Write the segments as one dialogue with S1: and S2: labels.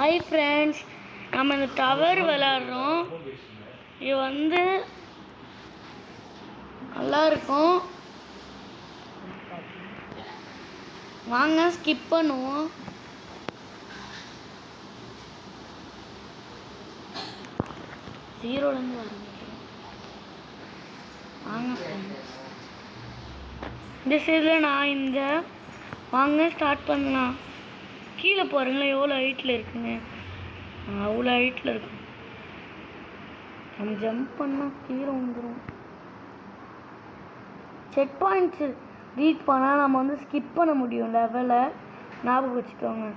S1: Hi friends, நம்ம இந்த tower விளாட்றோம். இது வந்து நல்லா இருக்கும். வாங்க ஸ்கிப் பண்ணுவோம். ஜீரோலேருந்து வரும். வாங்க ஃப்ரெண்ட்ஸ், இந்த சைடில் நான் இந்த வாங்க ஸ்டார்ட் பண்ணலாம். கீழே பாருங்களேன் எவ்வளோ ஹைட்டில் இருக்குங்க. அவ்வளோ ஹைட்டில் இருக்கும். நம்ம ஜம்ப் பண்ணால் கீழே வந்துடும். செக் பாயிண்ட்ஸு ரீச் பண்ணால் நம்ம வந்து ஸ்கிப் பண்ண முடியும் லெவலை. ஞாபகம் வச்சுக்கோங்க.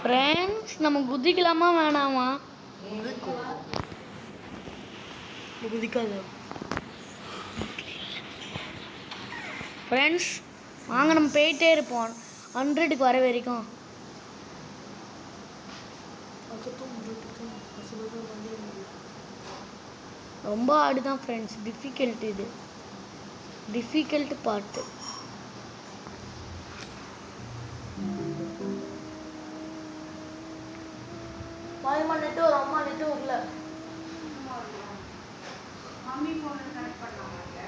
S1: ஃப்ரெண்ட்ஸ், நம்ம குதிக்கலாமா வேணாமா? குதிக்காத ஃப்ரெண்ட்ஸ். வாங்க நம்ம போயிட்டே இருப்போம் 100க்கு வர வரைக்கும். ரொம்ப ஹார்டு தான் ஃப்ரெண்ட்ஸ். டிஃபிகல்ட். இது டிஃபிகல்ட் பார்ட்டு. நெட்டு ஒரு அம்மா நெட்டு வரல. மம்மி ஃபோன் கனெக்ட் பண்ணாங்க.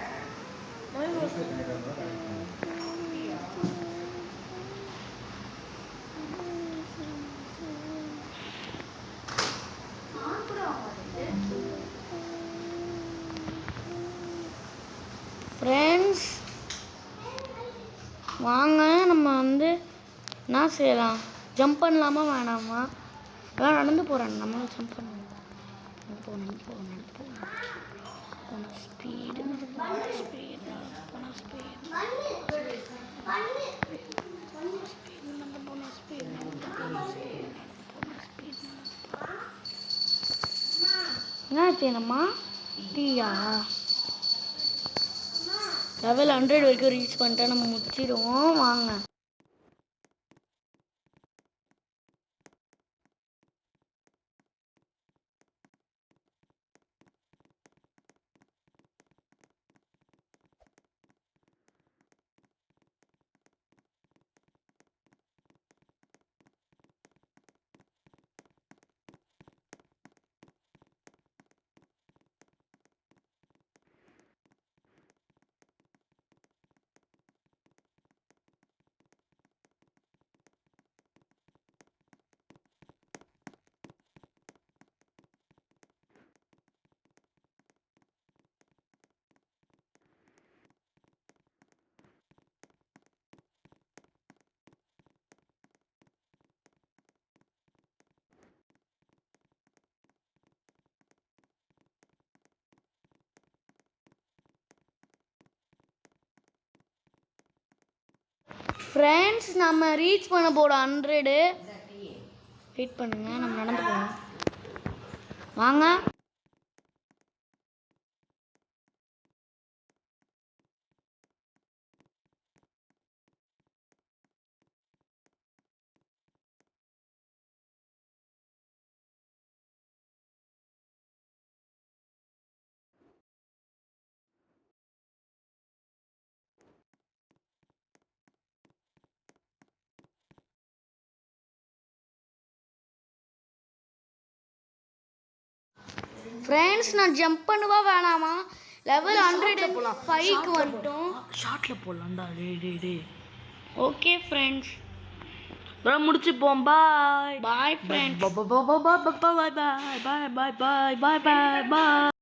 S1: ஃப்ரெண்ட்ஸ், வாங்க நம்ம வந்து என்ன செய்யலாம்? ஜம்ப் பண்ணலாமா வேணாமா? எல்லாம் நடந்து போகிறாங்க. நம்மளும் ஜம்ப் பண்ணுவோம். என்ன செய்யணுமா? டீயா? லெவல் 100 வரைக்கும் ரீச் பண்ணிட்டா நம்ம முடிச்சிடுவோம். வாங்க. ஃப்ரெண்ட்ஸ், நம்ம ரீச் பண்ண போகிறோம் 100. வெயிட் பண்ணுங்க, நம்ம நடந்து போவோம். வாங்க. ஃப்ரெண்ட்ஸ், நான் ஜம்ப் பண்ணுவா வேணாமா? லெவல் 105க்கு வந்துட்டோம்.
S2: ஷார்ட்டில் போடலாம்டா. டே
S1: ஓகே ஃப்ரெண்ட்ஸ்,
S2: முடிச்சுப்போம். Bye
S1: bye friends.
S2: Bye bye bye bye bye bye bye bye bye bye பாய்.